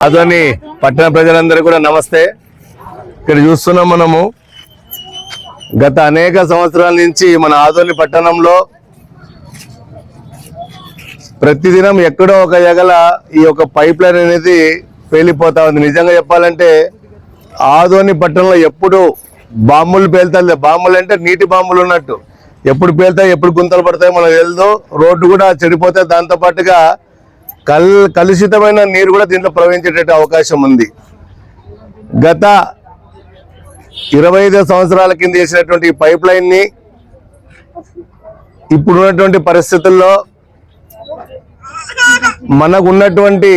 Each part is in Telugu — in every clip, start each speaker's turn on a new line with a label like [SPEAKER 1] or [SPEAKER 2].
[SPEAKER 1] అదని పట్టణ ప్రజలందరికీ కూడా నమస్తే. ఇక్కడ చూస్తున్నాం మనము గత అనేక సంవత్సరాల నుంచి మన ఆదోని పట్టణంలో ప్రతిదినం ఎక్కడో ఒక జగల ఈ యొక్క పైప్ లైన్ అనేది పేలిపోతా ఉంది. నిజంగా చెప్పాలంటే ఆదోని పట్టణంలో ఎప్పుడు బాంబులు పేలుతాయి. బాంబులు అంటే నీటి బాంబులు ఉన్నట్టు ఎప్పుడు పేలుతాయి, ఎప్పుడు గుంతలు పడతాయి మనకు తెలుసు. రోడ్డు కూడా చెడిపోతాయి. దాంతో పాటుగా కలుషితమైన నీరు కూడా దీంట్లో ప్రవహించేటట్టు అవకాశం ఉంది. గత 25 సంవత్సరాల కింద చేసినటువంటి ఈ పైప్ లైన్ ని ఇప్పుడున్నటువంటి పరిస్థితుల్లో మనకు ఉన్నటువంటి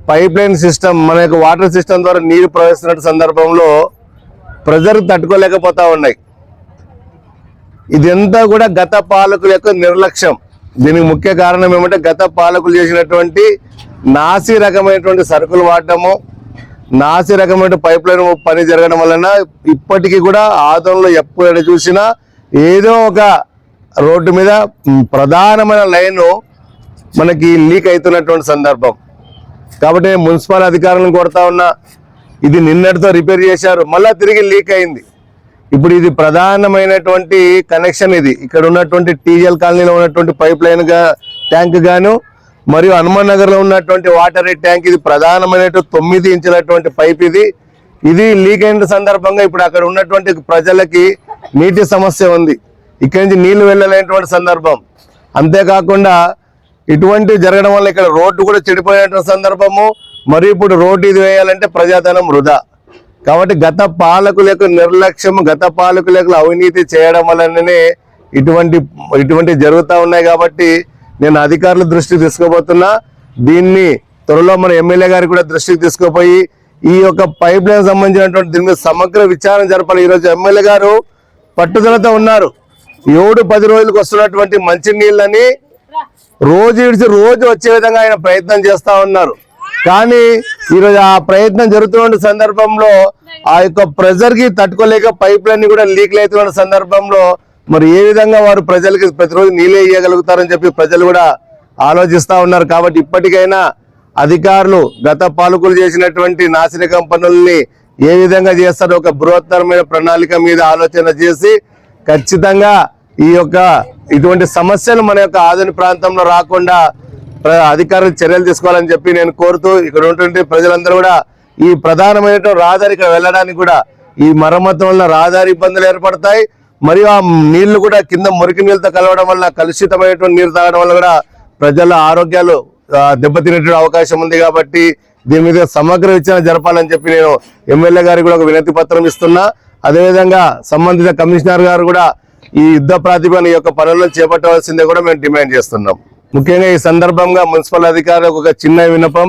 [SPEAKER 1] పైప్ లైన్ సిస్టమ్, మన యొక్క వాటర్ సిస్టమ్ ద్వారా నీరు ప్రవహిస్తున్న సందర్భంలో ప్రజలు తట్టుకోలేకపోతా ఉన్నాయి. ఇదంతా కూడా గత పాలకుల యొక్క నిర్లక్ష్యం. దీనికి ముఖ్య కారణం ఏమంటే గత పాలకులు చేసినటువంటి నాసి రకమైనటువంటి సరుకులు వాడటము, నాసి రకమైన పైప్ లైన్ పని జరగడం వలన ఇప్పటికీ కూడా ఆదోనిలో ఎప్పుడు చూసినా ఏదో ఒక రోడ్డు మీద ప్రధానమైన లైన్ మనకి లీక్ అవుతున్నటువంటి సందర్భం. కాబట్టి మున్సిపల్ అధికారులను కోరుతా ఉన్నా, ఇది నిన్నటితో రిపేర్ చేశారు, మళ్ళా తిరిగి లీక్ అయింది. ఇప్పుడు ఇది ప్రధానమైనటువంటి కనెక్షన్. ఇది ఇక్కడ ఉన్నటువంటి టీజీఎల్ కాలనీలో ఉన్నటువంటి పైప్ లైన్ ట్యాంక్ గాను మరియు హనుమాన్ నగర్ లో ఉన్నటువంటి వాటర్ ట్యాంక్, ఇది ప్రధానమైనటువంటి 9 ఇంచులటువంటి పైప్. ఇది లీక్ అయిన సందర్భంగా ఇప్పుడు అక్కడ ఉన్నటువంటి ప్రజలకి నీటి సమస్య ఉంది. ఇక్కడి నుంచి నీళ్లు వెళ్ళలేనటువంటి సందర్భం. అంతేకాకుండా ఇటువంటి జరగడం వల్ల ఇక్కడ రోడ్డు కూడా చెడిపోయేటువంటి సందర్భము. మరియు ఇప్పుడు రోడ్డు ఇది వేయాలంటే ప్రజాధనం వృధా. కాబట్టి గత పాలకుల యొక్క నిర్లక్ష్యం, గత పాలకుల యొక్క అవినీతి చేయడం వల్లనే ఇటువంటి జరుగుతూ ఉన్నాయి. కాబట్టి నేను అధికారుల దృష్టికి తీసుకుపోతున్నా. దీన్ని త్వరలో మన ఎమ్మెల్యే గారికి కూడా దృష్టికి తీసుకుపోయి ఈ యొక్క పైప్ లైన్ సంబంధించినటువంటి దీని మీద సమగ్ర విచారణ జరపాలి. ఈరోజు ఎమ్మెల్యే గారు పట్టుదలతో ఉన్నారు. 7-10 రోజులకు వస్తున్నటువంటి మంచి నీళ్ళని రోజు ఇడిచి రోజు వచ్చే విధంగా ఆయన ప్రయత్నం చేస్తా ఉన్నారు. కానీ ఈరోజు ఆ ప్రయత్నం జరుగుతున్న సందర్భంలో ఆ యొక్క ప్రెజర్ కి తట్టుకోలేక పైప్ లైన్ కూడా లీక్లు అవుతున్న సందర్భంలో మరి ఏ విధంగా వారు ప్రజలకి ప్రతిరోజు నీళ్ళే ఇవ్వగలుగుతారని చెప్పి ప్రజలు కూడా ఆలోచిస్తా ఉన్నారు. కాబట్టి ఇప్పటికైనా అధికారులు గత పాలకులు చేసినటువంటి నాశనకం పనుల్ని ఏ విధంగా చేస్తారో ఒక బృహత్తరమైన ప్రణాళిక మీద ఆలోచన చేసి ఖచ్చితంగా ఈ యొక్క ఇటువంటి సమస్యలు మన యొక్క ఆదోని ప్రాంతంలో రాకుండా అధికారులు చర్యలు తీసుకోవాలని చెప్పి నేను కోరుతూ, ఇక్కడ ఉన్నటువంటి ప్రజలందరూ కూడా ఈ ప్రధానమైన రహదారి ఇక్కడ వెళ్ళడానికి కూడా ఈ మరమ్మతు వల్ల రహదారి ఇబ్బందులు ఏర్పడతాయి. మరియు ఆ నీళ్లు కూడా కింద మురికి నీళ్ళతో కలవడం వల్ల కలుషితమైనటువంటి నీరు తాగడం వల్ల కూడా ప్రజల ఆరోగ్యాలు దెబ్బతినేటువంటి అవకాశం ఉంది. కాబట్టి దీని మీద సమగ్ర విచారణ జరపాలని చెప్పి నేను ఎమ్మెల్యే గారికి కూడా ఒక వినతి పత్రం ఇస్తున్నా. అదేవిధంగా సంబంధిత కమిషనర్ గారు కూడా ఈ యుద్ధ ప్రాతిపదికన యొక్క పనులను చేపట్టవలసిందే కూడా మేము డిమాండ్ చేస్తున్నాం. ముఖ్యంగా ఈ సందర్భంగా మున్సిపల్ అధికారులకు ఒక చిన్న విన్నపం.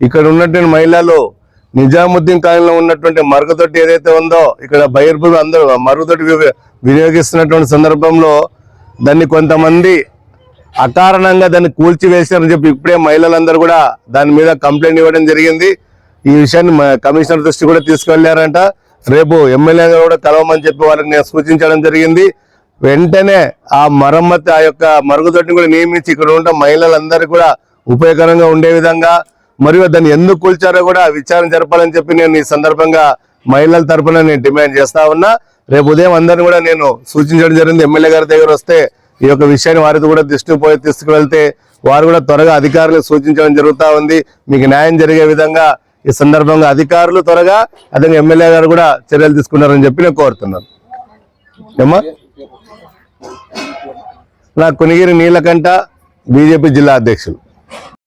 [SPEAKER 1] ఇక్కడ ఉన్నటువంటి మహిళలు నిజాముద్దీన్ కాలనీలో ఉన్నటువంటి మరుగుదొడ్డి ఏదైతే ఉందో ఇక్కడ బహిర్భూమి అందరూ మరుగుదొడ్డి వినియోగిస్తున్నటువంటి సందర్భంలో దాన్ని కొంతమంది అకారణంగా దాన్ని కూల్చివేశారని చెప్పి ఇప్పుడే మహిళలందరూ కూడా దాని మీద కంప్లైంట్ ఇవ్వడం జరిగింది. ఈ విషయాన్ని కమిషనర్ దృష్టి కూడా తీసుకెళ్లారంట. రేపు ఎమ్మెల్యే కూడా కలవమని చెప్పి వాళ్ళకి నేను సూచించడం జరిగింది. వెంటనే ఆ మరమ్మతు ఆ యొక్క మరుగుదొడ్డిని కూడా నియమించి ఇక్కడ ఉన్న మహిళలందరికీ కూడా ఉపయోగకరంగా ఉండే విధంగా మరియు దాన్ని ఎందుకు కూల్చారో కూడా విచారణ జరపాలని చెప్పి నేను ఈ సందర్భంగా మహిళల తరఫున నేను డిమాండ్ చేస్తా ఉన్నా. రేపు ఉదయం అందరిని కూడా నేను సూచించడం జరిగింది. ఎమ్మెల్యే గారి దగ్గర వస్తే ఈ యొక్క విషయాన్ని వారితో కూడా తీసుకువెళ్తే వారు కూడా త్వరగా అధికారులకు సూచించడం జరుగుతూ ఉంది. మీకు న్యాయం జరిగే విధంగా ఈ సందర్భంగా అధికారులు త్వరగా అదే ఎమ్మెల్యే గారు కూడా చర్యలు తీసుకున్నారని చెప్పి నేను కోరుతున్నాను. ఏమా నా కొనిగిరి నీలకంఠ, బీజేపీ జిల్లా అధ్యక్షులు.